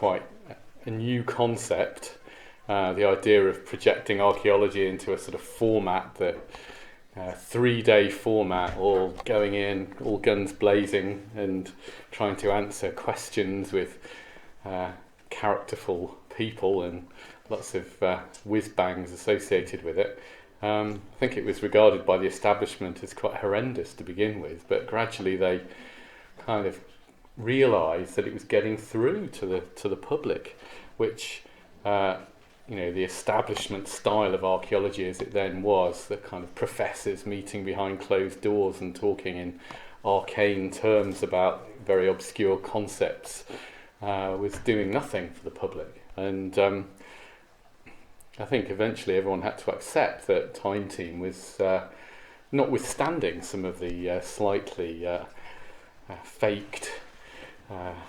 quite a new concept, the idea of projecting archaeology into a sort of format that 3-day format, all going in, all guns blazing, and trying to answer questions with characterful people and lots of whiz-bangs associated with it. I think it was regarded by the establishment as quite horrendous to begin with, but gradually they kind of realised that it was getting through to the public, which the establishment style of archaeology as it then was, the kind of professors meeting behind closed doors and talking in arcane terms about very obscure concepts, was doing nothing for the public. And I think eventually everyone had to accept that Time Team was, notwithstanding some of the slightly faked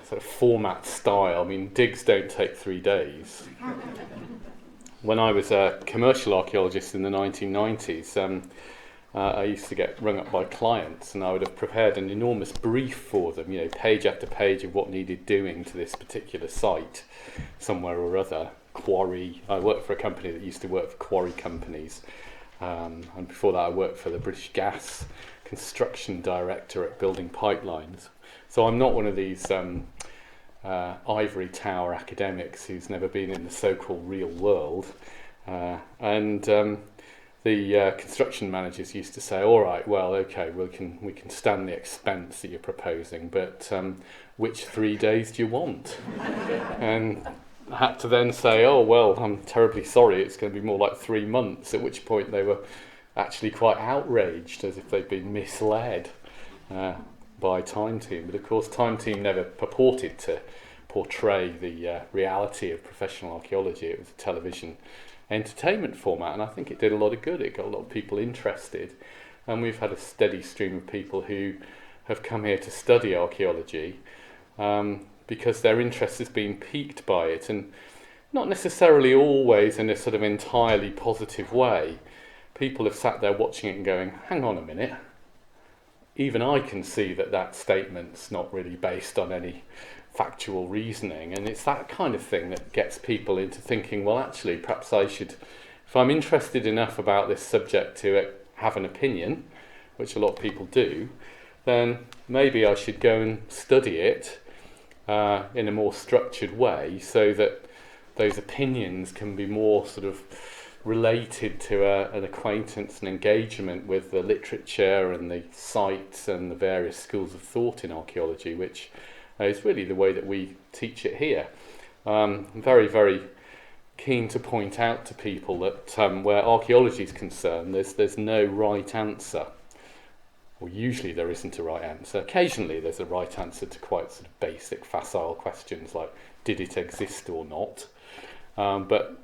sort of format style. I mean, digs don't take 3 days. When I was a commercial archaeologist in the 1990s, I used to get rung up by clients, and I would have prepared an enormous brief for them, page after page of what needed doing to this particular site, somewhere or other. Quarry. I worked for a company that used to work for quarry companies, and before that I worked for the British Gas construction director at building pipelines. So I'm not one of these ivory tower academics who's never been in the so-called real world. The construction managers used to say, all right, well, okay, we can stand the expense that you're proposing, but which 3 days do you want? And I had to then say, oh, well, I'm terribly sorry, it's going to be more like 3 months, at which point they were actually quite outraged, as if they'd been misled by Time Team. But of course, Time Team never purported to portray the reality of professional archaeology. It was a television entertainment format, and I think it did a lot of good. It got a lot of people interested, and we've had a steady stream of people who have come here to study archaeology because their interest has been piqued by it, and not necessarily always in a sort of entirely positive way. People have sat there watching it and going, hang on a minute, even I can see that statement's not really based on any factual reasoning. And it's that kind of thing that gets people into thinking, well, actually, perhaps I should, if I'm interested enough about this subject to have an opinion, which a lot of people do, then maybe I should go and study it in a more structured way, so that those opinions can be more sort of related to an acquaintance and engagement with the literature and the sites and the various schools of thought in archaeology, which is really the way that we teach it here. I'm very, very keen to point out to people that where archaeology is concerned, there's no right answer. Well, usually there isn't a right answer. Occasionally there's a right answer to quite sort of basic, facile questions like, did it exist or not? But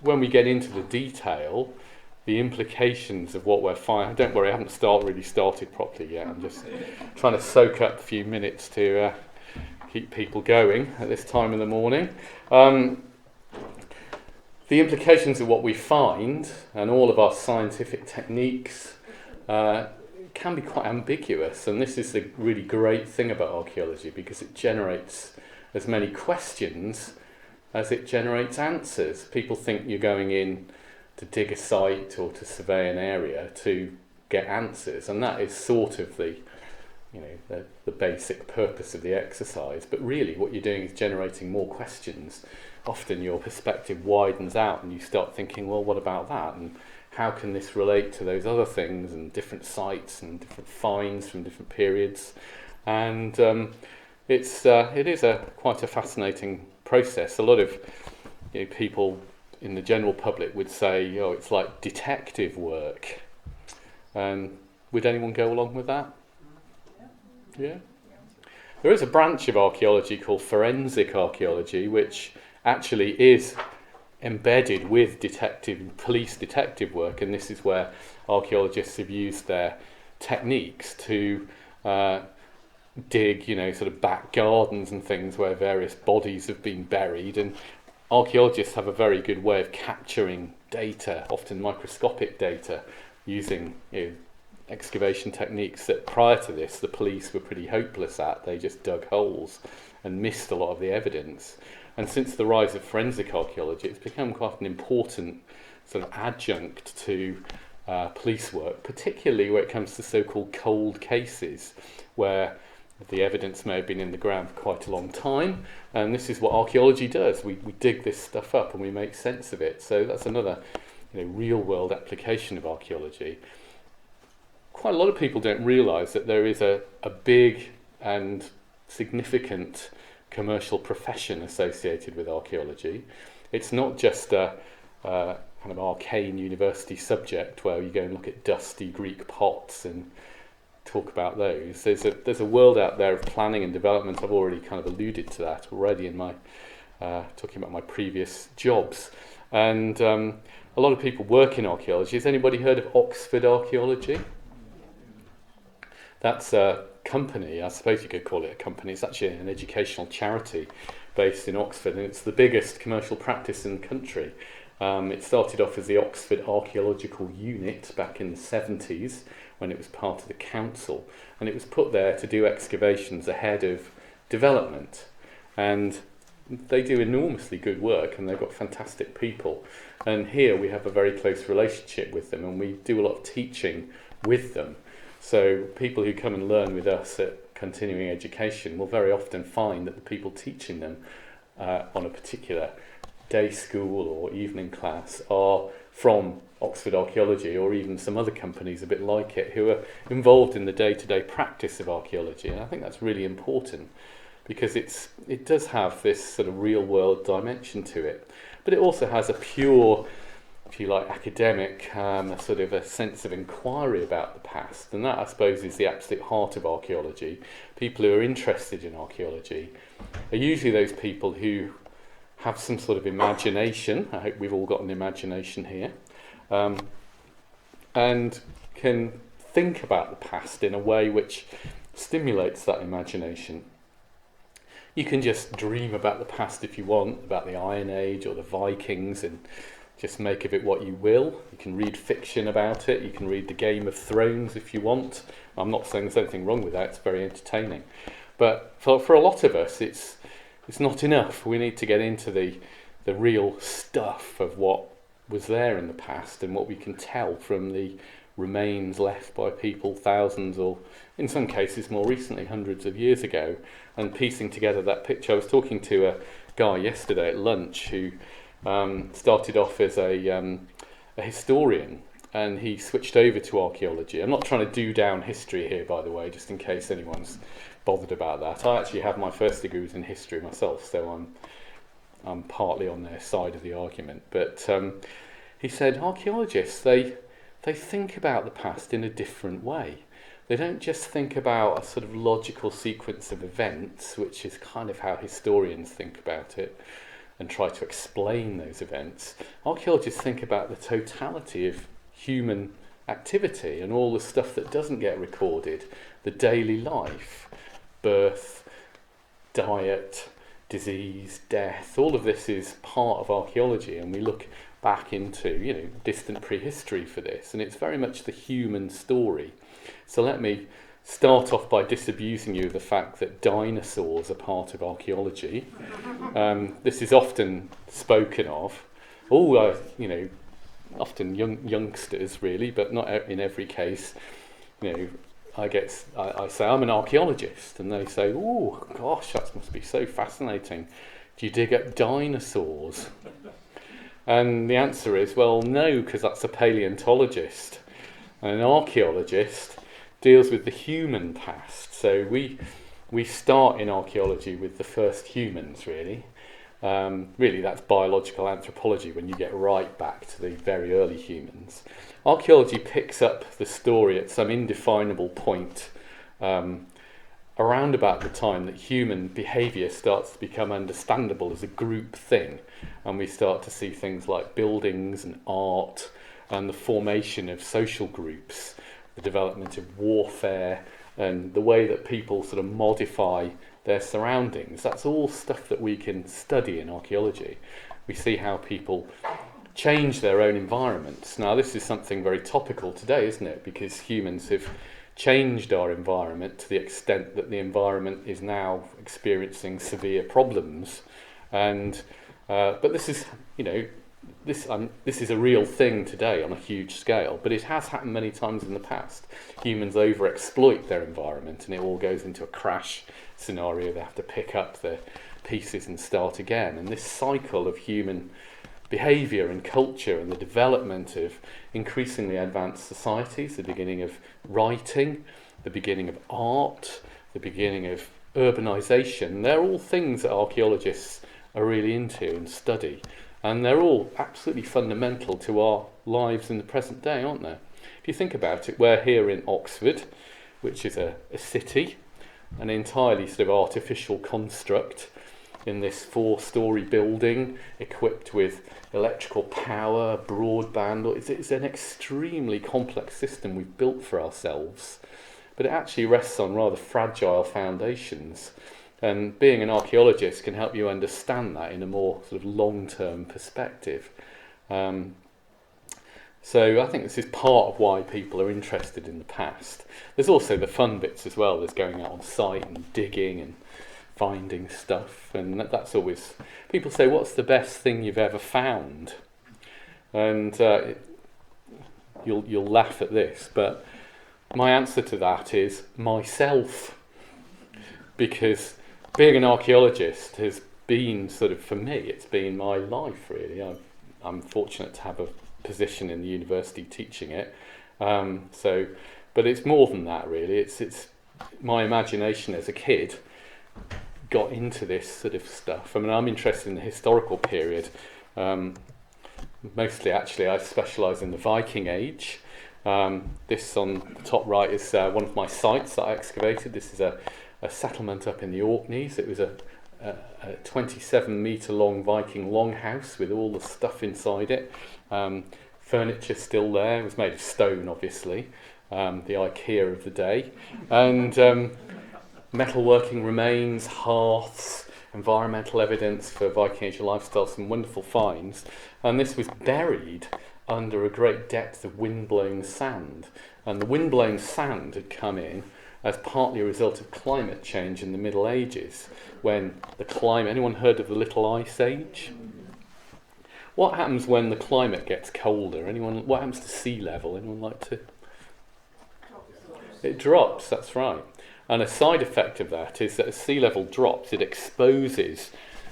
when we get into the detail, the implications of what we're finding, don't worry, I haven't really started properly yet. I'm just trying to soak up a few minutes to keep people going at this time in the morning. The implications of what we find and all of our scientific techniques can be quite ambiguous, and this is the really great thing about archaeology, because it generates as many questions as it generates answers. People think you're going in to dig a site or to survey an area to get answers, and that is sort of the basic purpose of the exercise. But really what you're doing is generating more questions. Often your perspective widens out and you start thinking, well, what about that? And how can this relate to those other things and different sites and different finds from different periods? And it is quite a fascinating process. A lot of people in the general public would say, oh, it's like detective work. Would anyone go along with that? Yeah. There is a branch of archaeology called forensic archaeology, which actually is embedded with police detective work, and this is where archaeologists have used their techniques to dig, sort of back gardens and things where various bodies have been buried, and archaeologists have a very good way of capturing data, often microscopic data, using excavation techniques that prior to this the police were pretty hopeless at. They just dug holes and missed a lot of the evidence. And since the rise of forensic archaeology, it's become quite an important sort of adjunct to police work, particularly where it comes to so-called cold cases, where the evidence may have been in the ground for quite a long time, and this is what archaeology does. We dig this stuff up and we make sense of it. So that's another real-world application of archaeology. Quite a lot of people don't realise that there is a big and significant commercial profession associated with archaeology. It's not just a kind of arcane university subject where you go and look at dusty Greek pots and talk about those. There's a world out there of planning and development. I've already kind of alluded to that already in my talking about my previous jobs. And a lot of people work in archaeology. Has anybody heard of Oxford Archaeology? That's a company, I suppose you could call it a company. It's actually an educational charity based in Oxford, and it's the biggest commercial practice in the country. It started off as the Oxford Archaeological Unit back in the 70s when it was part of the council, and it was put there to do excavations ahead of development. And they do enormously good work, and they've got fantastic people. And here we have a very close relationship with them, and we do a lot of teaching with them. So people who come and learn with us at continuing education will very often find that the people teaching them on a particular day school or evening class are from Oxford Archaeology, or even some other companies a bit like it, who are involved in the day-to-day practice of archaeology. And I think that's really important, because it does have this sort of real-world dimension to it, but it also has a pure, if you like, academic sort of a sense of inquiry about the past, and that, I suppose, is the absolute heart of archaeology. People who are interested in archaeology are usually those people who have some sort of imagination. I hope we've all got an imagination here, and can think about the past in a way which stimulates that imagination. You can just dream about the past if you want, about the Iron Age or the Vikings, and just make of it what you will. You can read fiction about it. You can read the Game of Thrones if you want. I'm not saying there's anything wrong with that. It's very entertaining. But for a lot of us, it's not enough. We need to get into the real stuff of what was there in the past and what we can tell from the remains left by people thousands, or in some cases more recently, hundreds of years ago, and piecing together that picture. I was talking to a guy yesterday at lunch who started off as a historian, and he switched over to archaeology. I'm not trying to do down history here, by the way, just in case anyone's bothered about that. I actually have my first degree in history myself, so I'm partly on their side of the argument. But he said archaeologists, they think about the past in a different way. They don't just think about a sort of logical sequence of events, which is kind of how historians think about it, and try to explain those events. Archaeologists think about the totality of human activity and all the stuff that doesn't get recorded, the daily life, birth, diet, disease, death. All of this is part of archaeology, and we look back into distant prehistory for this, and it's very much the human story. So let me start off by disabusing you of the fact that dinosaurs are part of archaeology. This is often spoken of. Often youngsters really, but not in every case. I say I'm an archaeologist, and they say, "Oh gosh, that must be so fascinating. Do you dig up dinosaurs?" And the answer is, well, no, because that's a paleontologist, and an archaeologist deals with the human past. So we start in archaeology with the first humans, really. Really, that's biological anthropology when you get right back to the very early humans. Archaeology picks up the story at some indefinable point around about the time that human behaviour starts to become understandable as a group thing, and we start to see things like buildings and art and the formation of social groups, the development of warfare, and the way that people sort of modify their surroundings. That's all stuff that we can study in archaeology. We see how people change their own environments. Now, this is something very topical today, isn't it? Because humans have changed our environment to the extent that the environment is now experiencing severe problems, And but this is, this is a real thing today on a huge scale, but it has happened many times in the past. Humans overexploit their environment and it all goes into a crash scenario. They have to pick up the pieces and start again. And this cycle of human behaviour and culture and the development of increasingly advanced societies, the beginning of writing, the beginning of art, the beginning of urbanisation, they're all things that archaeologists are really into and study. And they're all absolutely fundamental to our lives in the present day, aren't they? If you think about it, we're here in Oxford, which is a city, an entirely sort of artificial construct in this 4-storey building equipped with electrical power, broadband. It's an extremely complex system we've built for ourselves, but it actually rests on rather fragile foundations. And being an archaeologist can help you understand that in a more sort of long-term perspective. So I think this is part of why people are interested in the past. There's also the fun bits as well. There's going out on site and digging and finding stuff. And that's always... People say, what's the best thing you've ever found? And you'll laugh at this, but my answer to that is myself. Because being an archaeologist has been sort of, for me, it's been my life really. I'm fortunate to have a position in the university teaching it. But it's more than that really. It's my imagination as a kid got into this sort of stuff. I mean, I'm interested in the historical period. Mostly actually I specialise in the Viking Age. This on the top right is one of my sites that I excavated. This is a settlement up in the Orkneys. It was a 27-metre long Viking longhouse with all the stuff inside it. Furniture still there. It was made of stone, obviously, the IKEA of the day. And metalworking remains, hearths, environmental evidence for Viking Age lifestyle, some wonderful finds. And this was buried under a great depth of wind-blown sand. And the wind-blown sand had come in as partly a result of climate change in the Middle Ages, when the climate... Anyone heard of the Little Ice Age? What happens when the climate gets colder? Anyone? What happens to sea level? Anyone like to... It drops, that's right. And a side effect of that is that as sea level drops, it exposes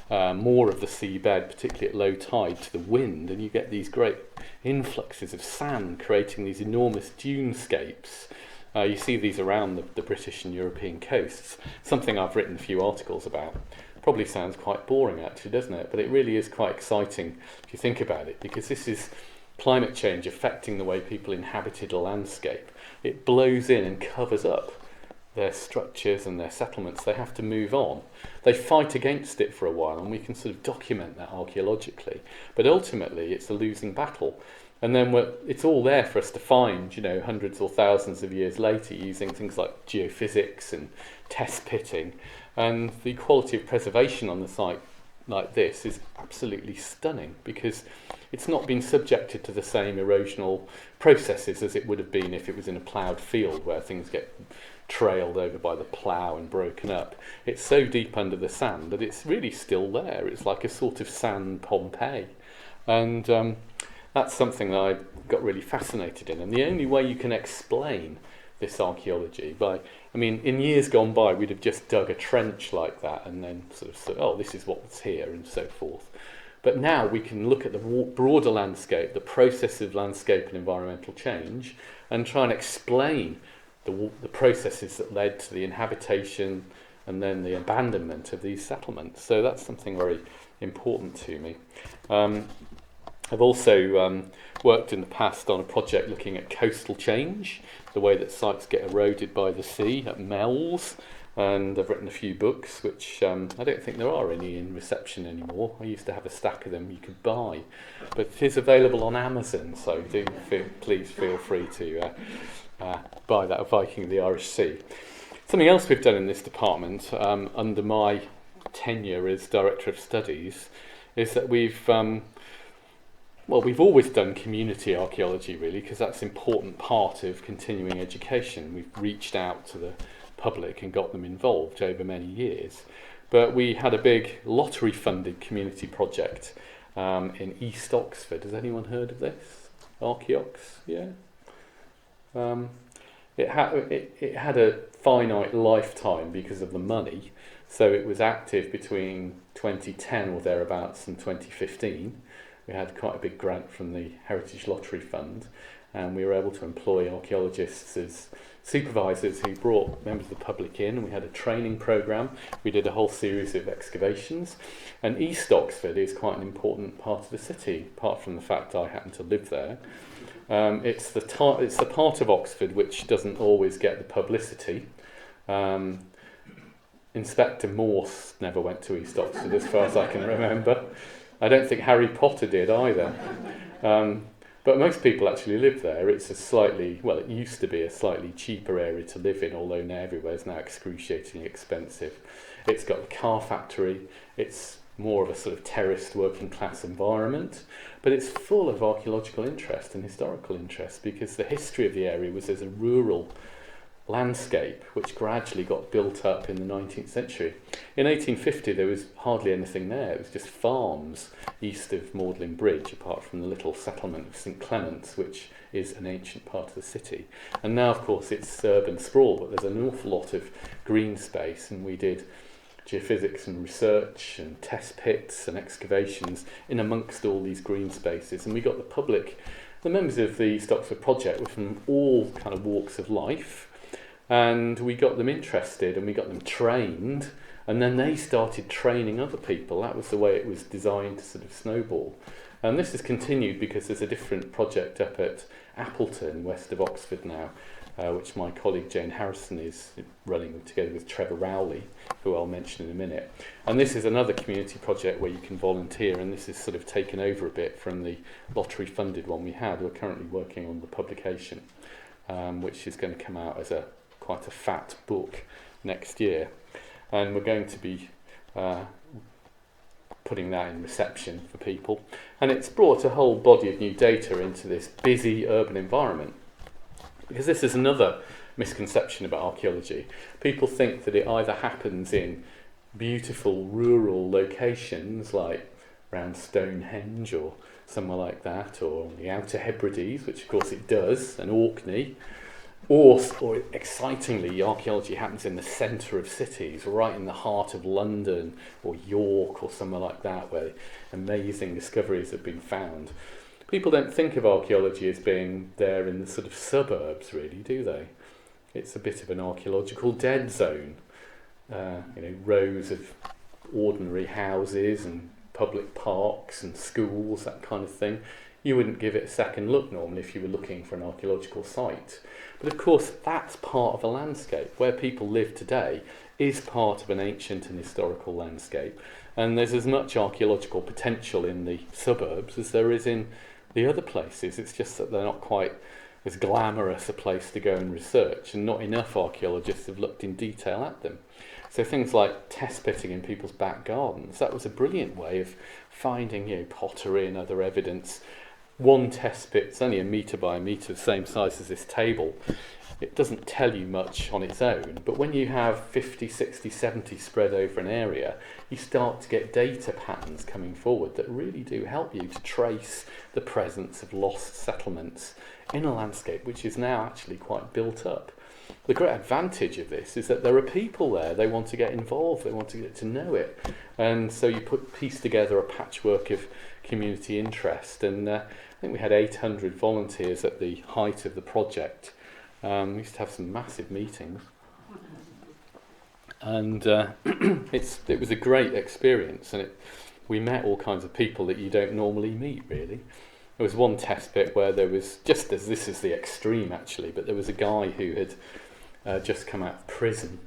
more of the seabed, particularly at low tide, to the wind, and you get these great influxes of sand creating these enormous dunescapes. You see these around the British and European coasts, something I've written a few articles about. Probably sounds quite boring actually, doesn't it? But it really is quite exciting if you think about it, because this is climate change affecting the way people inhabited a landscape. It blows in and covers up their structures and their settlements. They have to move on. They fight against it for a while, and we can sort of document that archaeologically. But ultimately, it's a losing battle. And then it's all there for us to find, hundreds or thousands of years later, using things like geophysics and test pitting. And the quality of preservation on the site like this is absolutely stunning, because it's not been subjected to the same erosional processes as it would have been if it was in a ploughed field where things get trailed over by the plough and broken up. It's so deep under the sand that it's really still there. It's like a sort of sand Pompeii. And that's something that I got really fascinated in. And the only way you can explain this archaeology in years gone by, we'd have just dug a trench like that and then sort of said, oh, this is what's here and so forth. But now we can look at the broader landscape, the process of landscape and environmental change, and try and explain the processes that led to the inhabitation and then the abandonment of these settlements. So that's something very important to me. I've also worked in the past on a project looking at coastal change, the way that sites get eroded by the sea at Mells, and I've written a few books, which I don't think there are any in reception anymore. I used to have a stack of them you could buy, but it is available on Amazon, so please feel free to buy that, Viking of the Irish Sea. Something else we've done in this department under my tenure as Director of Studies is that we've always done community archaeology, really, because that's an important part of continuing education. We've reached out to the public and got them involved over many years. But we had a big lottery-funded community project in East Oxford. Has anyone heard of this? Archeox, yeah. It had a finite lifetime because of the money, so it was active between 2010 or thereabouts and 2015. We had quite a big grant from the Heritage Lottery Fund, and we were able to employ archaeologists as supervisors who brought members of the public in, and we had a training programme. We did a whole series of excavations, and East Oxford is quite an important part of the city, apart from the fact I happen to live there. It's the part of Oxford which doesn't always get the publicity. Inspector Morse never went to East Oxford as far as I can remember. I don't think Harry Potter did either. But most people actually live there. It's it used to be a slightly cheaper area to live in, although now everywhere is now excruciatingly expensive. It's got a car factory. It's more of a sort of terraced working class environment, but it's full of archaeological interest and historical interest, because the history of the area was as a rural landscape which gradually got built up in the 19th century. In 1850 there was hardly anything there. It was just farms east of Magdalen Bridge, apart from the little settlement of St Clement's, which is an ancient part of the city. And now of course it's urban sprawl, but there's an awful lot of green space, and we did geophysics and research and test pits and excavations in amongst all these green spaces. And we got the members of the East Oxford project were from all kind of walks of life, and we got them interested and we got them trained, and then they started training other people. That was the way it was designed to sort of snowball. And this has continued because there's a different project up at Appleton, west of Oxford now, which my colleague Jane Harrison is running together with Trevor Rowley, who I'll mention in a minute. And this is another community project where you can volunteer, and this is sort of taken over a bit from the lottery-funded one we had. We're currently working on the publication, which is going to come out as quite a fat book next year. And we're going to be putting that in reception for people. And it's brought a whole body of new data into this busy urban environment. Because this is another misconception about archaeology. People think that it either happens in beautiful rural locations like around Stonehenge or somewhere like that, or the Outer Hebrides, which of course it does, and Orkney, or excitingly, archaeology happens in the centre of cities, right in the heart of London or York or somewhere like that, where amazing discoveries have been found. People don't think of archaeology as being there in the sort of suburbs, really, do they? It's a bit of an archaeological dead zone. Rows of ordinary houses and public parks and schools, that kind of thing. You wouldn't give it a second look normally if you were looking for an archaeological site. But of course, that's part of a landscape. Where people live today is part of an ancient and historical landscape. And there's as much archaeological potential in the suburbs as there is in the other places. It's just that they're not quite as glamorous a place to go and research, and not enough archaeologists have looked in detail at them. So things like test pitting in people's back gardens, that was a brilliant way of finding pottery and other evidence. One test pit's only 1 metre by 1 metre, the same size as this table. It doesn't tell you much on its own, but when you have 50, 60, 70 spread over an area, you start to get data patterns coming forward that really do help you to trace the presence of lost settlements in a landscape which is now actually quite built up. The great advantage of this is that there are people there, they want to get involved, they want to get to know it, and so you piece together a patchwork of community interest. And I think we had 800 volunteers at the height of the project. We used to have some massive meetings, and it was a great experience, and we met all kinds of people that you don't normally meet, really. There was one test pit where there was, just as this is the extreme actually, but there was a guy who had just come out of prison,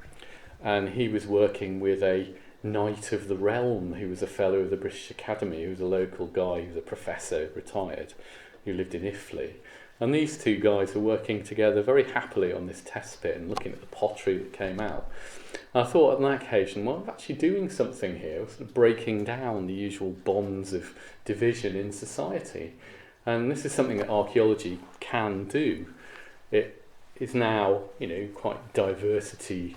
and he was working with a Knight of the Realm who was a fellow of the British Academy, who was a local guy, who was a professor, retired, who lived in Iffley. And these two guys were working together very happily on this test pit and looking at the pottery that came out. And I thought on that occasion, well, I'm actually doing something here, sort of breaking down the usual bonds of division in society. And this is something that archaeology can do. It is now, quite diversity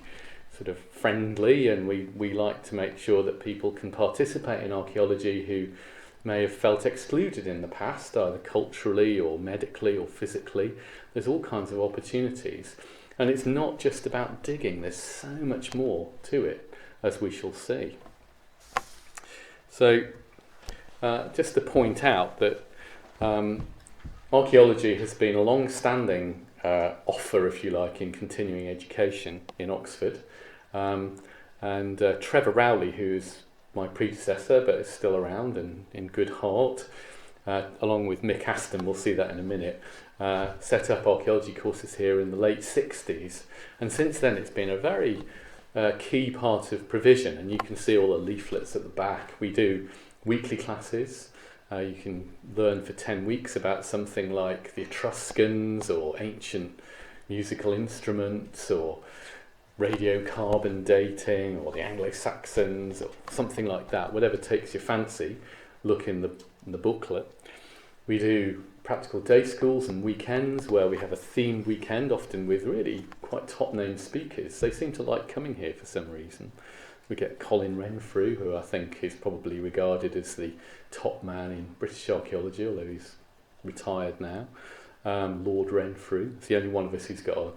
sort of friendly, and we like to make sure that people can participate in archaeology who may have felt excluded in the past, either culturally or medically or physically. There's all kinds of opportunities. And it's not just about digging, there's so much more to it, as we shall see. So, just to point out that archaeology has been a long-standing offer, if you like, in continuing education in Oxford. And Trevor Rowley, who's my predecessor but is still around and in good heart, along with Mick Aston, we'll see that in a minute, set up archaeology courses here in the late 60s. And since then it's been a very key part of provision, and you can see all the leaflets at the back. We do weekly classes. You can learn for 10 weeks about something like the Etruscans or ancient musical instruments or radiocarbon dating or the Anglo-Saxons or something like that. Whatever takes your fancy, look in the booklet. We do practical day schools and weekends where we have a themed weekend, often with really quite top-name speakers. They seem to like coming here for some reason. We get Colin Renfrew, who I think is probably regarded as the top man in British archaeology, although he's retired now. Lord Renfrew. It's the only one of us who's got a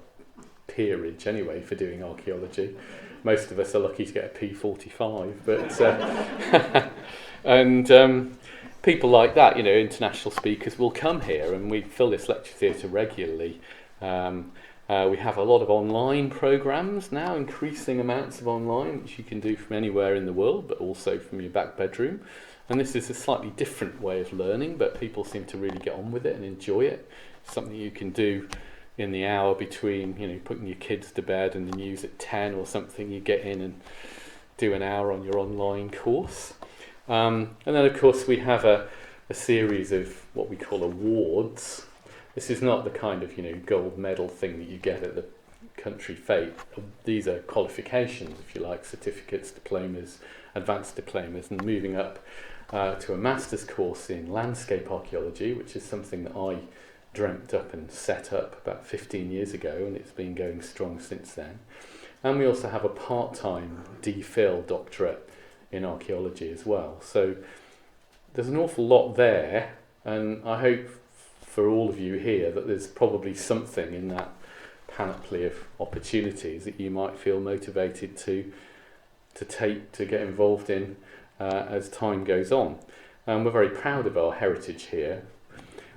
peerage anyway for doing archaeology. Most of us are lucky to get a P45, but and people like that, you know, international speakers will come here, and we fill this lecture theatre regularly. We have a lot of online programs now, increasing amounts of online, which you can do from anywhere in the world, but also from your back bedroom. And this is a slightly different way of learning, but people seem to really get on with it and enjoy it. It's something you can do in the hour between, you know, putting your kids to bed and the news at 10 or something. You get in and do an hour on your online course. And then, of course, we have a series of what we call awards. This is not the kind of, you know, gold medal thing that you get at the country fete. These are qualifications, if you like, certificates, diplomas, advanced diplomas, and moving up to a master's course in Landscape Archaeology, which is something that I dreamt up and set up about 15 years ago, and it's been going strong since then. And we also have a part-time DPhil doctorate in archaeology as well. So there's an awful lot there, and I hope for all of you here that there's probably something in that panoply of opportunities that you might feel motivated to get involved in as time goes on. And we're very proud of our heritage here.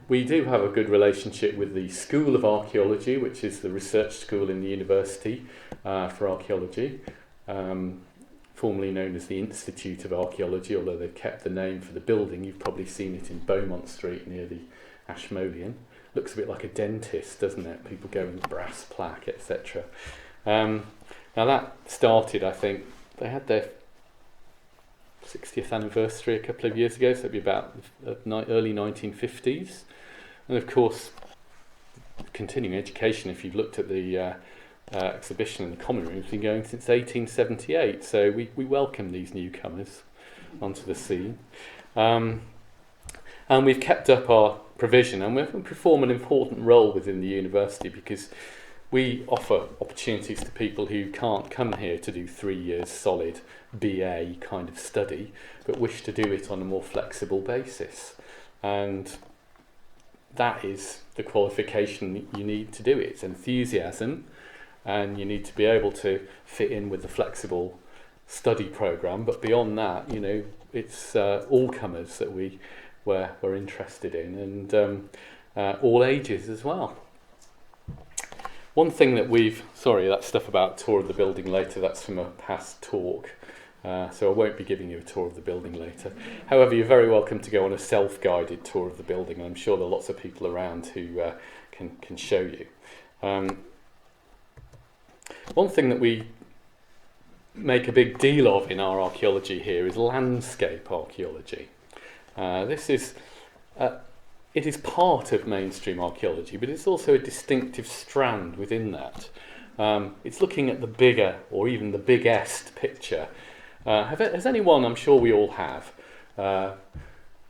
We do have a good relationship with the School of Archaeology, which is the research school in the university for archaeology, formerly known as the Institute of Archaeology, although they've kept the name for the building. You've probably seen it in Beaumont Street near the Ashmolean. Looks a bit like a dentist, doesn't it? People go in brass plaque, etc. Now that started, I think, they had their 60th anniversary a couple of years ago, so it'd be about early 1950s. And of course, continuing education, if you've looked at the exhibition in the common room, has been going since 1878, so we welcome these newcomers onto the scene. And we've kept up our provision, and we perform an important role within the university because we offer opportunities to people who can't come here to do 3 years solid BA kind of study, but wish to do it on a more flexible basis. And that is the qualification you need to do it. It's enthusiasm, and you need to be able to fit in with the flexible study program. But beyond that, you know, it's all comers that we're interested in, and all ages as well. One thing that that stuff about tour of the building later, that's from a past talk, so I won't be giving you a tour of the building later. However, you're very welcome to go on a self-guided tour of the building, and I'm sure there are lots of people around who can show you. One thing that we make a big deal of in our archaeology here is landscape archaeology. It is part of mainstream archaeology, but it's also a distinctive strand within that. It's looking at the bigger, or even the biggest picture. Has anyone, I'm sure we all have,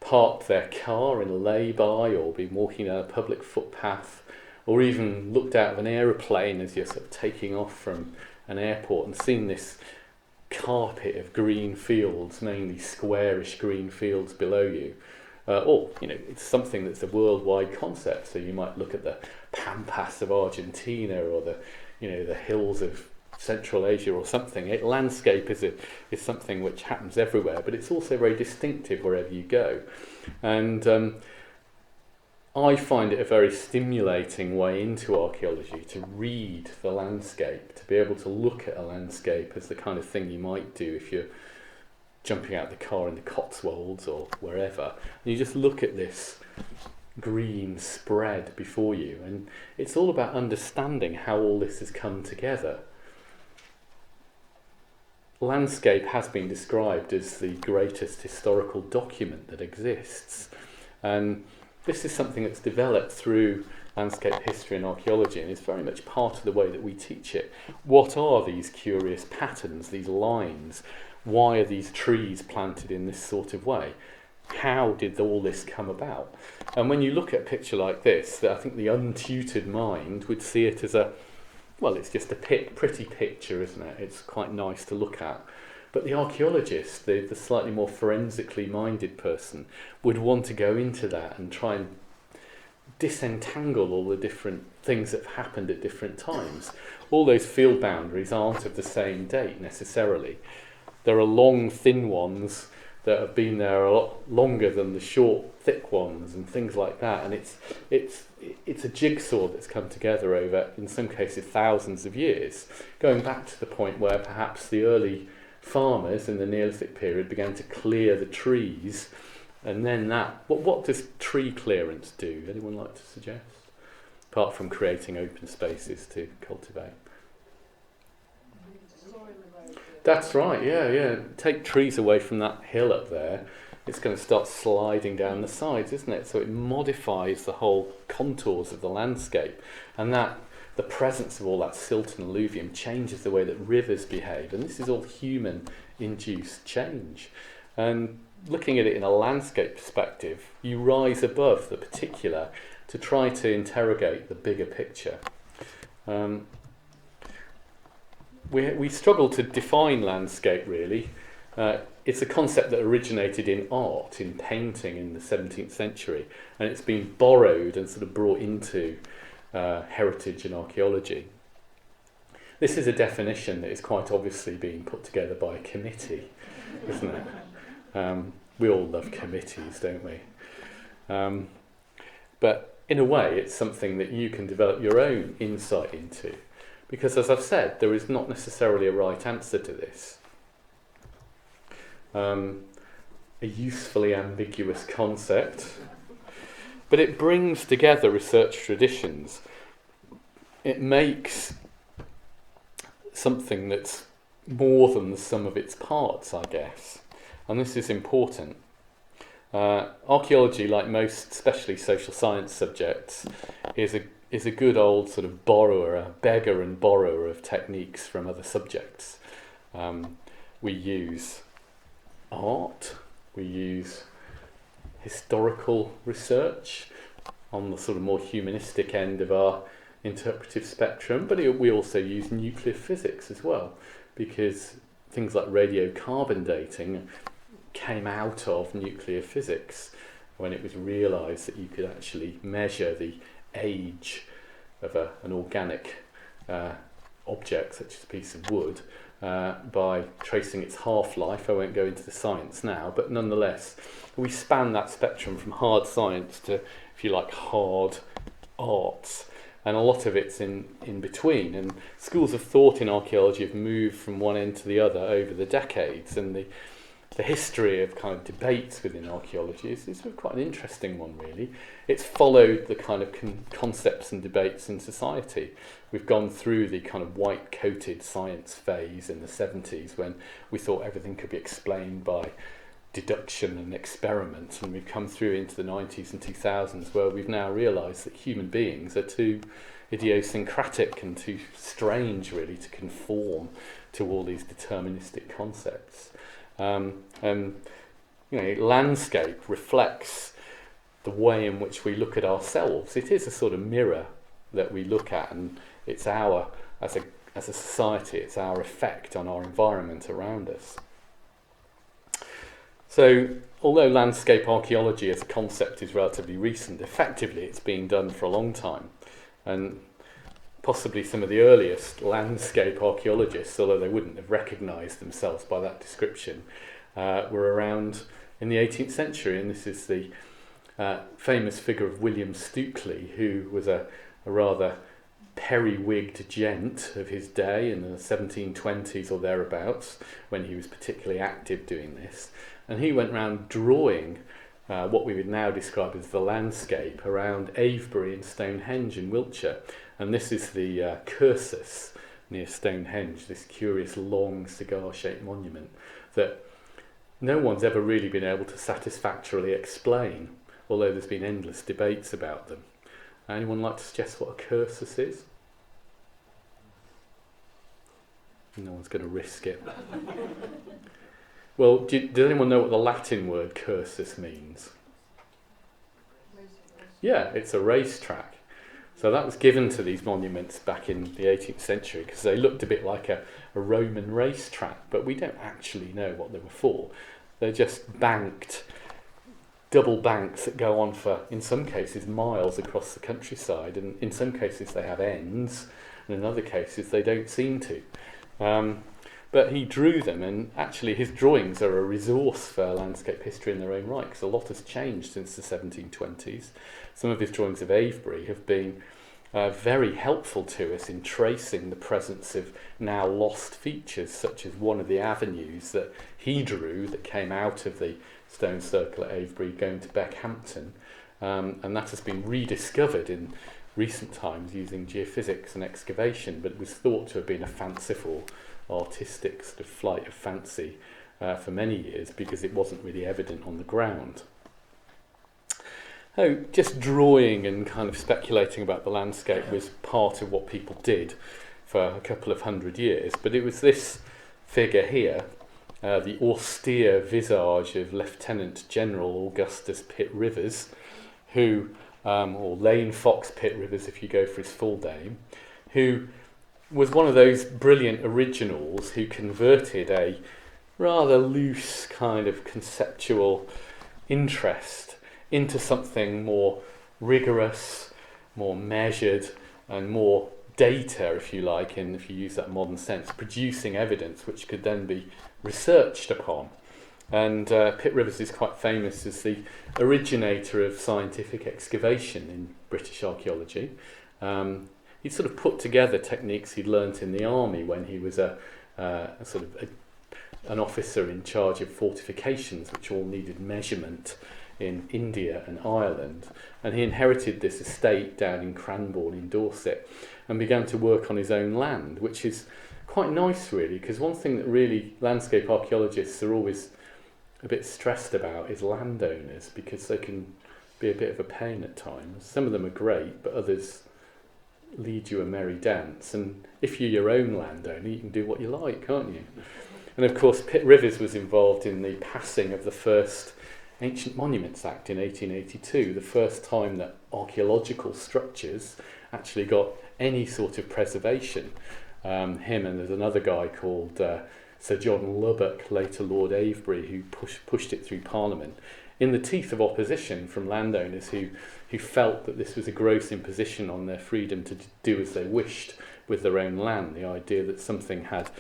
parked their car in a lay-by, or been walking down a public footpath, or even looked out of an aeroplane as you're sort of taking off from an airport and seen this carpet of green fields, mainly squarish green fields below you. Or, it's something that's a worldwide concept. So you might look at the Pampas of Argentina, or the hills of Central Asia or something. Landscape is something which happens everywhere, but it's also very distinctive wherever you go. And I find it a very stimulating way into archaeology to read the landscape, to be able to look at a landscape as the kind of thing you might do if you're jumping out the car in the Cotswolds or wherever. And you just look at this green spread before you, and it's all about understanding how all this has come together. Landscape has been described as the greatest historical document that exists, and this is something that's developed through landscape history and archaeology, and is very much part of the way that we teach it. What are these curious patterns, these lines? Why are these trees planted in this sort of way? How did all this come about? And when you look at a picture like this, I think the untutored mind would see it as it's just a pretty picture, isn't it? It's quite nice to look at. But the archaeologist, the slightly more forensically minded person, would want to go into that and try and disentangle all the different things that have happened at different times. All those field boundaries aren't of the same date necessarily. There are long, thin ones that have been there a lot longer than the short, thick ones, and things like that. And it's a jigsaw that's come together over, in some cases, thousands of years, going back to the point where perhaps the early farmers in the Neolithic period began to clear the trees, and then what does tree clearance do? Anyone like to suggest? Apart from creating open spaces to cultivate. That's right, yeah. Take trees away from that hill up there, it's going to start sliding down the sides, isn't it? So it modifies the whole contours of the landscape, and that the presence of all that silt and alluvium changes the way that rivers behave, and this is all human-induced change. And looking at it in a landscape perspective, you rise above the particular to try to interrogate the bigger picture. We struggle to define landscape, really. It's a concept that originated in art, in painting in the 17th century, and it's been borrowed and sort of brought into heritage and archaeology. This is a definition that is quite obviously being put together by a committee, isn't it? We all love committees, don't we? But in a way, it's something that you can develop your own insight into. Because, as I've said, there is not necessarily a right answer to this. A usefully ambiguous concept, but it brings together research traditions. It makes something that's more than the sum of its parts, I guess. And this is important. Archaeology, like most, especially social science subjects, is a good old sort of borrower, a beggar and borrower of techniques from other subjects. We use art, we use historical research on the sort of more humanistic end of our interpretive spectrum, but we also use nuclear physics as well, because things like radiocarbon dating came out of nuclear physics when it was realised that you could actually measure the age of an organic object, such as a piece of wood, by tracing its half-life. I won't go into the science now, but nonetheless, we span that spectrum from hard science to, if you like, hard arts, and a lot of it's in between. And schools of thought in archaeology have moved from one end to the other over the decades, and the history of kind of debates within archaeology is quite an interesting one, really. It's followed the kind of concepts and debates in society. We've gone through the kind of white-coated science phase in the 70s when we thought everything could be explained by deduction and experiment, and we've come through into the 90s and 2000s where we've now realised that human beings are too idiosyncratic and too strange, really, to conform to all these deterministic concepts. And landscape reflects the way in which we look at ourselves. It is a sort of mirror that we look at, and it's as as a society, it's our effect on our environment around us. So, although landscape archaeology as a concept is relatively recent, effectively it's been done for a long time. And possibly some of the earliest landscape archaeologists, although they wouldn't have recognised themselves by that description, were around in the 18th century. And this is the famous figure of William Stukeley, who was a rather periwigged gent of his day in the 1720s or thereabouts, when he was particularly active doing this. And he went round drawing what we would now describe as the landscape around Avebury and Stonehenge in Wiltshire. And this is the cursus near Stonehenge, this curious long cigar-shaped monument that no one's ever really been able to satisfactorily explain, although there's been endless debates about them. Anyone like to suggest what a cursus is? No one's going to risk it. Well, does anyone know what the Latin word cursus means? Yeah, it's a racetrack. So that was given to these monuments back in the 18th century because they looked a bit like a Roman racetrack, but we don't actually know what they were for. They're just banked, double banks that go on for, in some cases, miles across the countryside, and in some cases they have ends, and in other cases they don't seem to. But he drew them, and actually his drawings are a resource for landscape history in their own right, because a lot has changed since the 1720s. Some of his drawings of Avebury have been very helpful to us in tracing the presence of now lost features, such as one of the avenues that he drew that came out of the stone circle at Avebury going to Beckhampton, and that has been rediscovered in recent times using geophysics and excavation, but it was thought to have been a fanciful artistic sort of flight of fancy for many years because it wasn't really evident on the ground. So just drawing and kind of speculating about the landscape was part of what people did for a couple of hundred years, but it was this figure here, the austere visage of Lieutenant General Augustus Pitt Rivers, who, or Lane Fox Pitt Rivers if you go for his full name, who was one of those brilliant originals who converted a rather loose kind of conceptual interest into something more rigorous, more measured, and more data, if you like, and if you use that modern sense, producing evidence which could then be researched upon. And Pitt Rivers is quite famous as the originator of scientific excavation in British archaeology. He sort of put together techniques he'd learnt in the army when he was an officer in charge of fortifications, which all needed measurement in India and Ireland. And he inherited this estate down in Cranbourne in Dorset and began to work on his own land, which is quite nice really, because one thing that really landscape archaeologists are always a bit stressed about is landowners, because they can be a bit of a pain at times. Some of them are great, but others lead you a merry dance, and if you're your own landowner you can do what you like, can't you? And of course Pitt Rivers was involved in the passing of the first Ancient Monuments Act in 1882, the first time that archaeological structures actually got any sort of preservation. Him and there's another guy called Sir John Lubbock, later Lord Avebury, who pushed it through Parliament in the teeth of opposition from landowners who felt that this was a gross imposition on their freedom to do as they wished with their own land, the idea that something had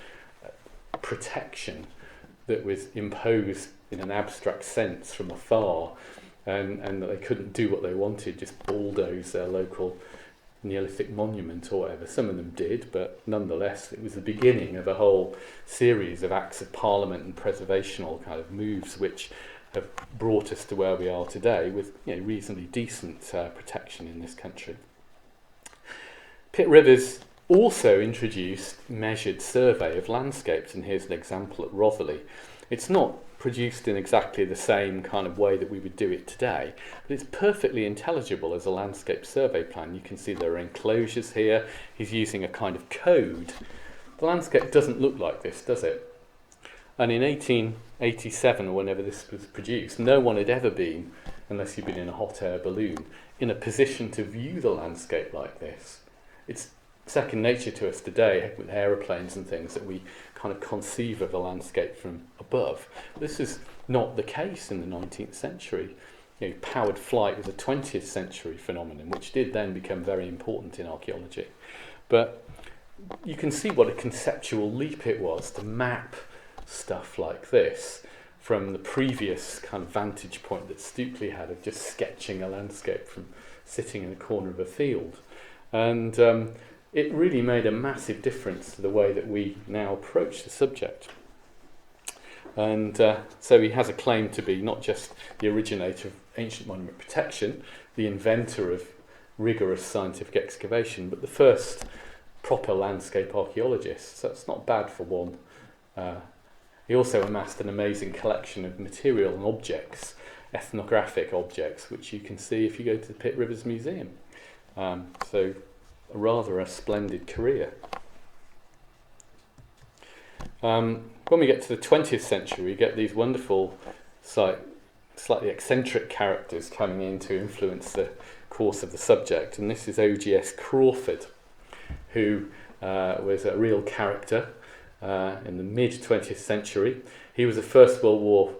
protection that was imposed in an abstract sense from afar, and that they couldn't do what they wanted, just bulldoze their local Neolithic monument or whatever. Some of them did, but nonetheless it was the beginning of a whole series of acts of Parliament and preservational kind of moves which have brought us to where we are today with reasonably decent protection in this country. Pitt Rivers also introduced measured survey of landscapes, and here's an example at Rotherley. It's not produced in exactly the same kind of way that we would do it today, but it's perfectly intelligible as a landscape survey plan. You can see there are enclosures here. He's using a kind of code. The landscape doesn't look like this, does it? And in 1887, or whenever this was produced, no one had ever been, unless you'd been in a hot air balloon, in a position to view the landscape like this. It's second nature to us today with aeroplanes and things, that we kind of conceive of a landscape from above. This is not the case in the 19th century. You know, powered flight was a 20th century phenomenon, which did then become very important in archaeology. But you can see what a conceptual leap it was to map stuff like this from the previous kind of vantage point that Stukely had of just sketching a landscape from sitting in a corner of a field. And it really made a massive difference to the way that we now approach the subject. And so he has a claim to be not just the originator of ancient monument protection, the inventor of rigorous scientific excavation, but the first proper landscape archaeologist. So it's not bad for one. He also amassed an amazing collection of material and objects, ethnographic objects, which you can see if you go to the Pitt Rivers Museum. So rather a splendid career. When we get to the 20th century, we get these wonderful, slightly eccentric characters coming in to influence the course of the subject. And this is OGS Crawford, who was a real character in the mid-20th century. He was a First World War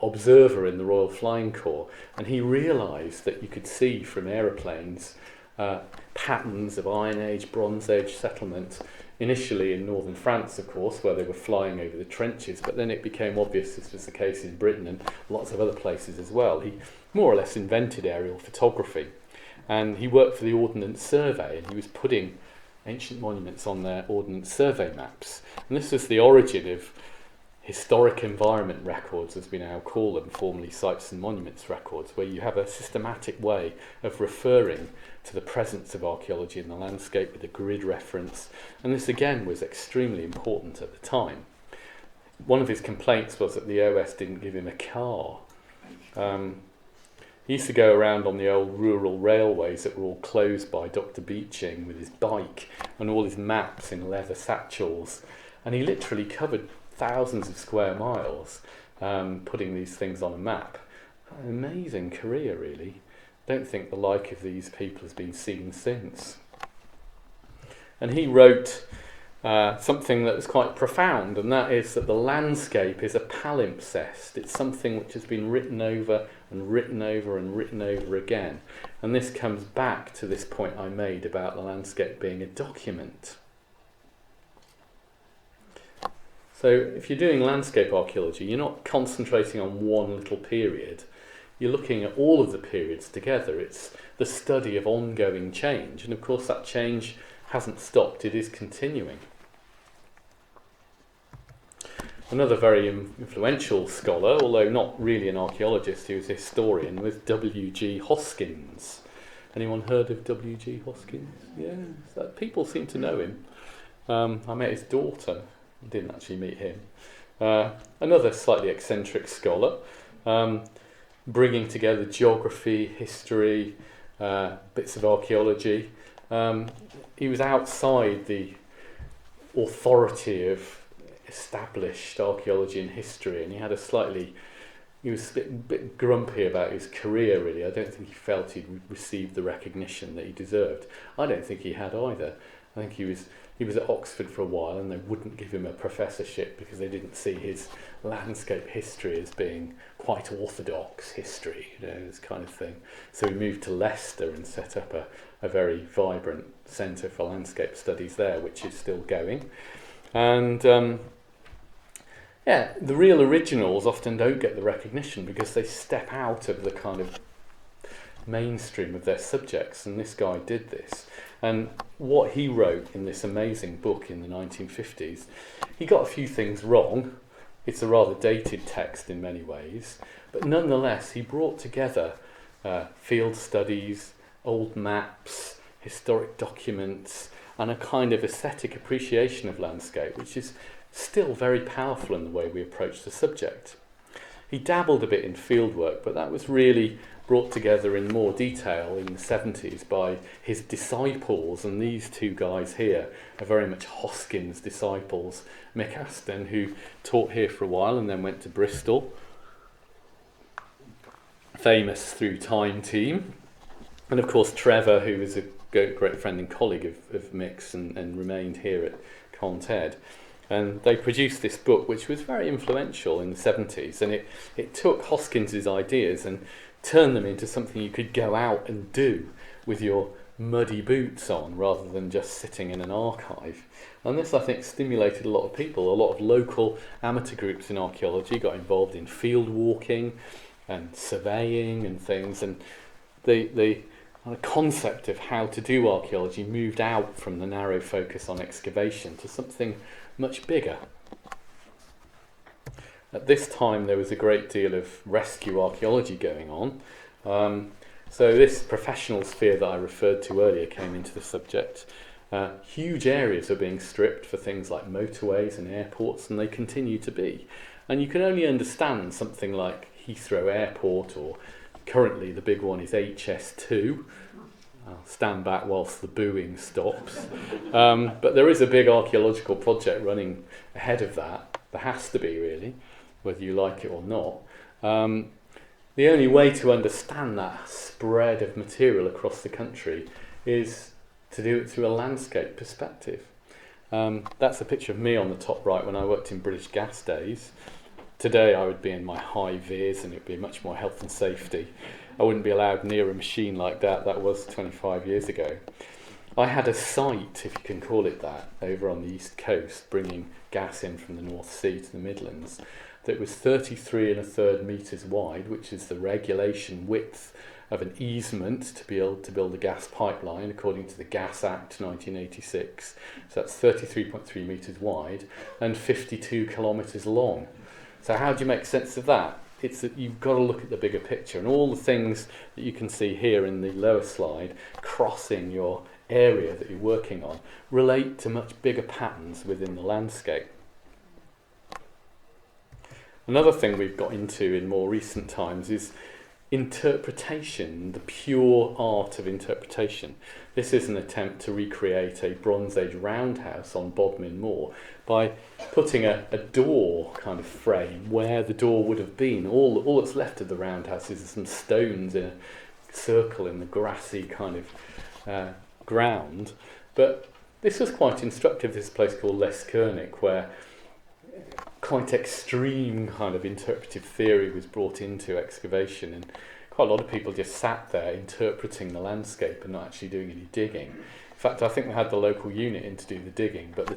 observer in the Royal Flying Corps, and he realised that you could see from aeroplanes patterns of Iron Age, Bronze Age settlement, initially in northern France, of course, where they were flying over the trenches, but then it became obvious this was the case in Britain and lots of other places as well. He more or less invented aerial photography, and he worked for the Ordnance Survey, and he was putting ancient monuments on their Ordnance Survey maps. And this was the origin of historic environment records, as we now call them, formerly sites and monuments records, where you have a systematic way of referring to the presence of archaeology in the landscape with a grid reference. And this again was extremely important at the time. One of his complaints was that the OS didn't give him a car. He used to go around on the old rural railways that were all closed by Dr. Beeching with his bike and all his maps in leather satchels, and he literally covered thousands of square miles putting these things on a map. An amazing career, really. Don't think the like of these people has been seen since. And he wrote something that was quite profound, and that is that the landscape is a palimpsest. It's something which has been written over and written over and written over again. And this comes back to this point I made about the landscape being a document. So if you're doing landscape archaeology, you're not concentrating on one little period. You're looking at all of the periods together. It's the study of ongoing change. And of course that change hasn't stopped, it is continuing. Another very influential scholar, although not really an archaeologist, he was a historian, was W.G. Hoskins. Anyone heard of W.G. Hoskins? Yeah, so people seem to know him. I met his daughter. Didn't actually meet him. Another slightly eccentric scholar, bringing together geography, history, bits of archaeology. He was outside the authority of established archaeology and history, and he was a bit grumpy about his career, really. I don't think he felt he'd received the recognition that he deserved. I don't think he had either. I think he was at Oxford for a while, and they wouldn't give him a professorship because they didn't see his landscape history as being quite orthodox history, this kind of thing. So he moved to Leicester and set up a very vibrant centre for landscape studies there, which is still going. And the real originals often don't get the recognition because they step out of the kind of mainstream of their subjects, and this guy did this. And what he wrote in this amazing book in the 1950s, he got a few things wrong. It's a rather dated text in many ways, but nonetheless he brought together field studies, old maps, historic documents, and a kind of aesthetic appreciation of landscape, which is still very powerful in the way we approach the subject. He dabbled a bit in fieldwork, but that was really brought together in more detail in the 70s by his disciples, and these two guys here are very much Hoskins' disciples. Mick Aston, who taught here for a while and then went to Bristol, famous through Time Team, and of course Trevor, who was a great friend and colleague of Mick's and remained here at Cont Ed. And they produced this book, which was very influential in the 70s, and it took Hoskins's ideas and turned them into something you could go out and do with your muddy boots on, rather than just sitting in an archive. And this, I think, stimulated a lot of people. A lot of local amateur groups in archaeology got involved in field walking and surveying and things, and the concept of how to do archaeology moved out from the narrow focus on excavation to something much bigger. At this time there was a great deal of rescue archaeology going on. So this professional sphere that I referred to earlier came into the subject. Huge areas are being stripped for things like motorways and airports, and they continue to be. And you can only understand something like Heathrow Airport, or currently the big one is HS2. I'll stand back whilst the booing stops. But there is a big archaeological project running ahead of that. There has to be, really, whether you like it or not. The only way to understand that spread of material across the country is to do it through a landscape perspective. That's a picture of me on the top right when I worked in British Gas days. Today I would be in my high vis and it would be much more health and safety. I wouldn't be allowed near a machine like that. That was 25 years ago. I had a site, if you can call it that, over on the east coast, bringing gas in from the North Sea to the Midlands, that was 33 1/3 metres wide, which is the regulation width of an easement to be able to build a gas pipeline according to the Gas Act 1986. So that's 33.3 metres wide and 52 kilometres long. So how do you make sense of that? It's that you've got to look at the bigger picture, and all the things that you can see here in the lower slide crossing your area that you're working on relate to much bigger patterns within the landscape. Another thing we've got into in more recent times is interpretation, the pure art of interpretation. This is an attempt to recreate a Bronze Age roundhouse on Bodmin Moor by putting a door kind of frame where the door would have been. All that's left of the roundhouse is some stones in a circle in the grassy kind of ground. But this was quite instructive. This place called Leskernick, where quite extreme kind of interpretive theory was brought into excavation, and quite a lot of people just sat there interpreting the landscape and not actually doing any digging. In fact, I think they had the local unit in to do the digging, but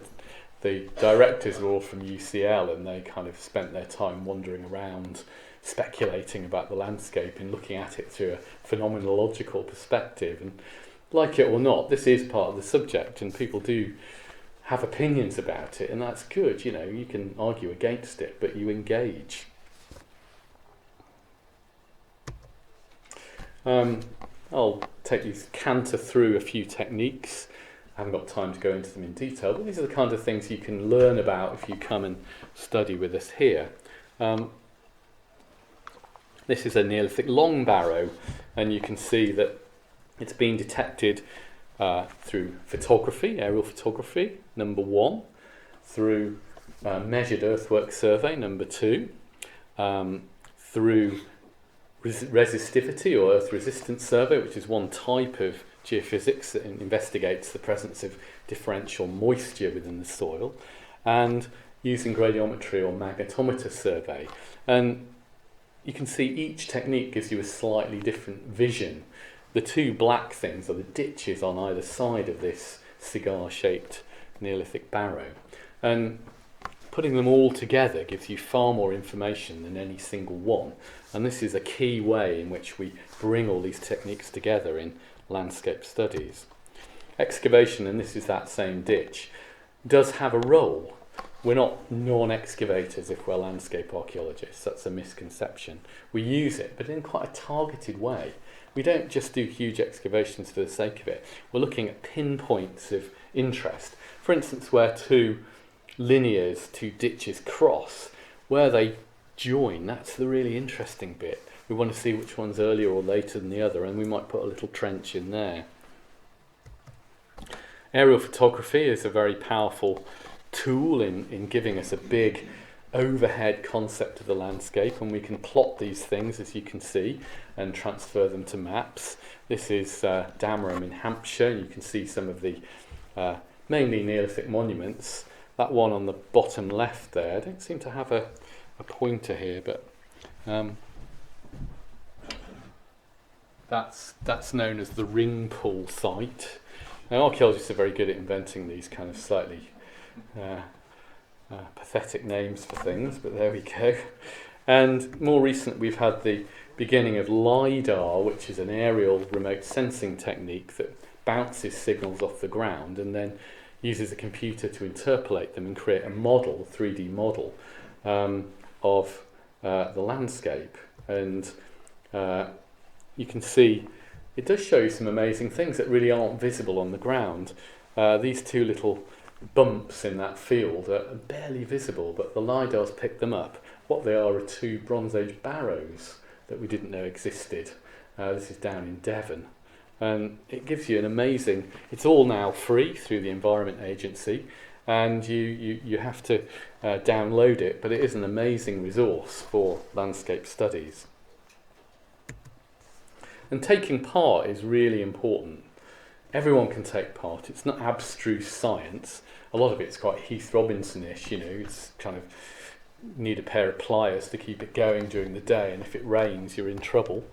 the directors were all from UCL, and they kind of spent their time wandering around speculating about the landscape and looking at it through a phenomenological perspective. And like it or not, this is part of the subject, and people do have opinions about it, and that's good. You know, you can argue against it, but you engage. I'll take you canter through a few techniques. I haven't got time to go into them in detail, but these are the kind of things you can learn about if you come and study with us here. This is a Neolithic long barrow, and you can see that it's been detected through photography, aerial photography, number 1, through measured earthwork survey, number 2, through resistivity or earth resistance survey, which is one type of geophysics that investigates the presence of differential moisture within the soil, and using gradiometry or magnetometer survey. And you can see each technique gives you a slightly different vision. The two black things are the ditches on either side of this cigar-shaped Neolithic barrow. And putting them all together gives you far more information than any single one. And this is a key way in which we bring all these techniques together in landscape studies. Excavation, and this is that same ditch, does have a role. We're not non-excavators if we're landscape archaeologists. That's a misconception. We use it, but in quite a targeted way. We don't just do huge excavations for the sake of it. We're looking at pinpoints of interest. For instance, where two linears, two ditches cross, where they join, that's the really interesting bit. We want to see which one's earlier or later than the other, and we might put a little trench in there. Aerial photography is a very powerful tool in giving us a big overhead concept of the landscape, and we can plot these things, as you can see, and transfer them to maps. This is Damerham in Hampshire, and you can see some of the mainly Neolithic monuments. That one on the bottom left there, I don't seem to have a pointer here, but that's known as the ring pool site. Now, archaeologists are very good at inventing these kind of slightly pathetic names for things, but there we go. And more recently, we've had the beginning of Lidar, which is an aerial remote sensing technique that bounces signals off the ground and then uses a computer to interpolate them and create a model, 3D model, of the landscape. And you can see it does show you some amazing things that really aren't visible on the ground. These two little bumps in that field are barely visible, but the Lidar's picked them up. What they are two Bronze Age barrows that we didn't know existed. This is down in Devon. And it gives you an amazing, it's all now free through the Environment Agency, and you have to download it, but it is an amazing resource for landscape studies. And taking part is really important. Everyone can take part. It's not abstruse science. A lot of it's quite Heath Robinson-ish, you know, it's kind of need a pair of pliers to keep it going during the day, and if it rains, you're in trouble.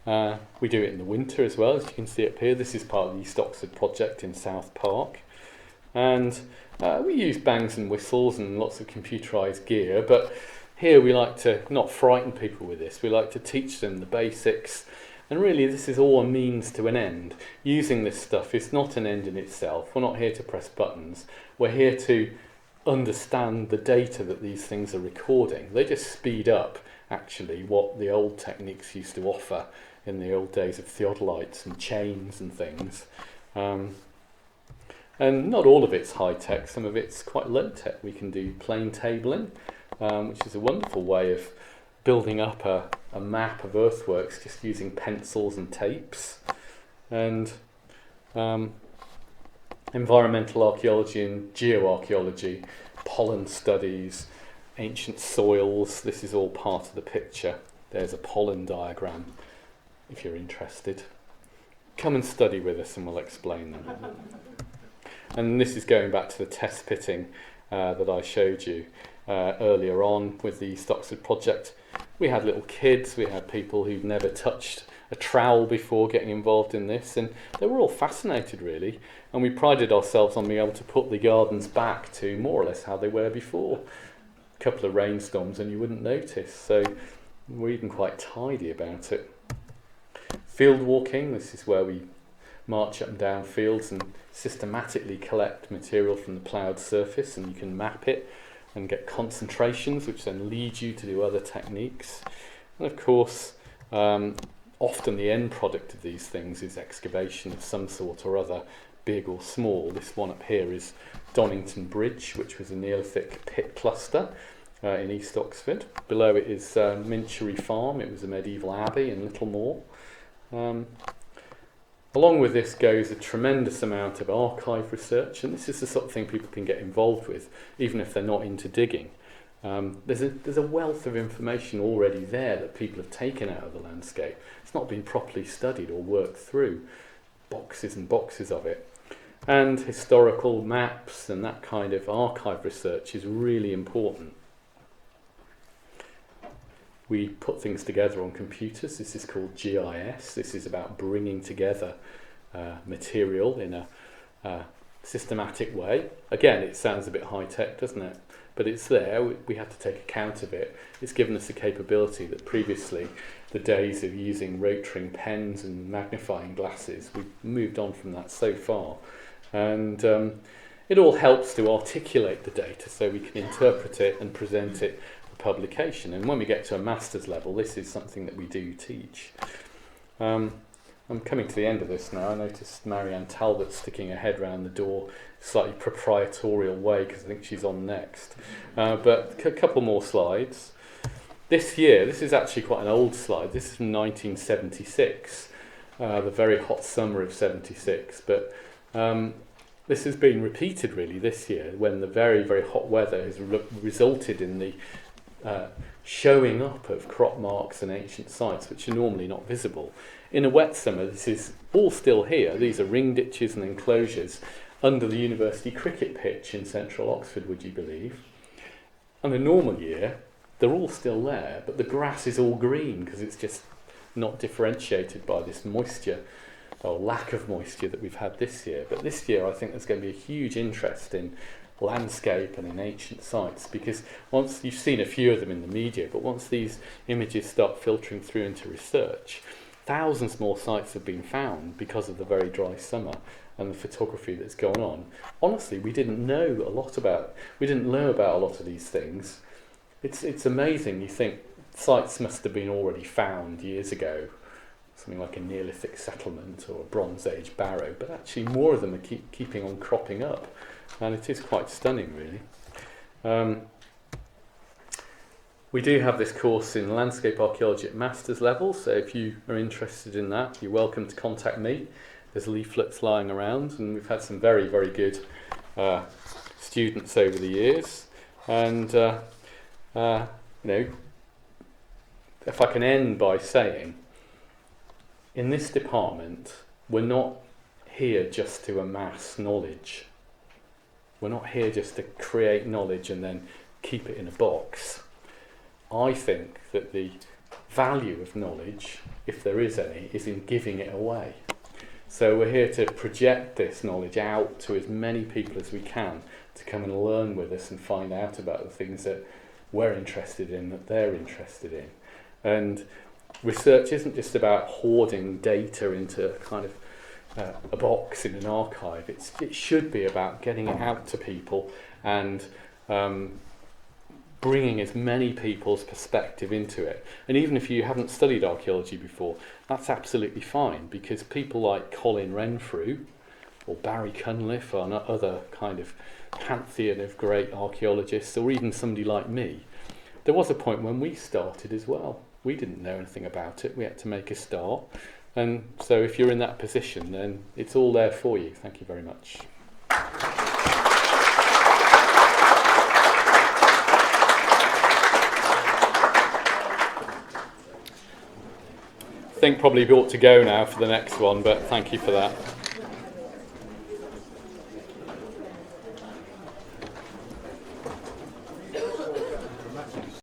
We do it in the winter as well, as you can see up here. This is part of the East Oxford project in South Park. And we use bangs and whistles and lots of computerised gear, but here we like to not frighten people with this. We like to teach them the basics. And really, this is all a means to an end. Using this stuff is not an end in itself. We're not here to press buttons. We're here to understand the data that these things are recording. They just speed up, actually, what the old techniques used to offer in the old days of theodolites and chains and things. And not all of it's high-tech. Some of it's quite low-tech. We can do plane tabling, which is a wonderful way of building up a map of earthworks just using pencils and tapes. And environmental archaeology and geoarchaeology, pollen studies, ancient soils, this is all part of the picture. There's a pollen diagram if you're interested. Come and study with us and we'll explain them. And this is going back to the test pitting that I showed you earlier on with the East Oxford project. We had little kids, we had people who'd never touched a trowel before getting involved in this, and they were all fascinated really, and we prided ourselves on being able to put the gardens back to more or less how they were before. A couple of rainstorms and you wouldn't notice, so we're even quite tidy about it. Field walking, this is where we march up and down fields and systematically collect material from the ploughed surface, and you can map it and get concentrations which then lead you to do other techniques. And of course, often the end product of these things is excavation of some sort or other, big or small. This one up here is Donington Bridge, which was a Neolithic pit cluster in East Oxford. Below it is Minchery Farm. It was a medieval abbey in Littlemore. Along with this goes a tremendous amount of archive research, and this is the sort of thing people can get involved with, even if they're not into digging. There's a wealth of information already there that people have taken out of the landscape. It's not been properly studied or worked through. Boxes and boxes of it. And historical maps and that kind of archive research is really important. We put things together on computers. This is called GIS. This is about bringing together material in a systematic way. Again, it sounds a bit high-tech, doesn't it? But it's there. We have to take account of it. It's given us a capability that previously, the days of using rotring pens and magnifying glasses, we've moved on from that so far. And it all helps to articulate the data so we can interpret it and present it publication. And when we get to a master's level, this is something that we do teach. I'm coming to the end of this now. I noticed Marianne Talbot sticking her head round the door, slightly proprietorial way, because I think she's on next. But a couple more slides. This year, this is actually quite an old slide. This is from 1976, the very hot summer of 76. But this has been repeated really this year, when the very, very hot weather has resulted in the showing up of crop marks and ancient sites which are normally not visible. In a wet summer, this is all still here. These are ring ditches and enclosures under the university cricket pitch in central Oxford, would you believe? On a normal year, they're all still there, but the grass is all green because it's just not differentiated by this moisture or lack of moisture that we've had this year. But this year I think there's going to be a huge interest in landscape and in ancient sites, because once you've seen a few of them in the media, but once these images start filtering through into research, thousands more sites have been found because of the very dry summer and the photography that's gone on. Honestly, we didn't know a lot about a lot of these things. It's amazing. You think sites must have been already found years ago, something like a Neolithic settlement or a Bronze Age Barrow, but actually more of them are keeping on cropping up, and it is quite stunning, really. We do have this course in Landscape Archaeology at master's level, so if you are interested in that, you're welcome to contact me. There's leaflets lying around, and we've had some very, very good students over the years. And you know, if I can end by saying, in this department, we're not here just to amass knowledge. We're not here just to create knowledge and then keep it in a box. I think that the value of knowledge, if there is any, is in giving it away. So we're here to project this knowledge out to as many people as we can to come and learn with us and find out about the things that we're interested in, that they're interested in. And research isn't just about hoarding data into kind of a box in an archive. It should be about getting it out to people and bringing as many people's perspective into it. And even if you haven't studied archaeology before, that's absolutely fine, because people like Colin Renfrew or Barry Cunliffe or other kind of pantheon of great archaeologists, or even somebody like me, there was a point when we started as well. We didn't know anything about it. We had to make a start. And so if you're in that position, then it's all there for you. Thank you very much. I think probably we ought to go now for the next one, but thank you for that.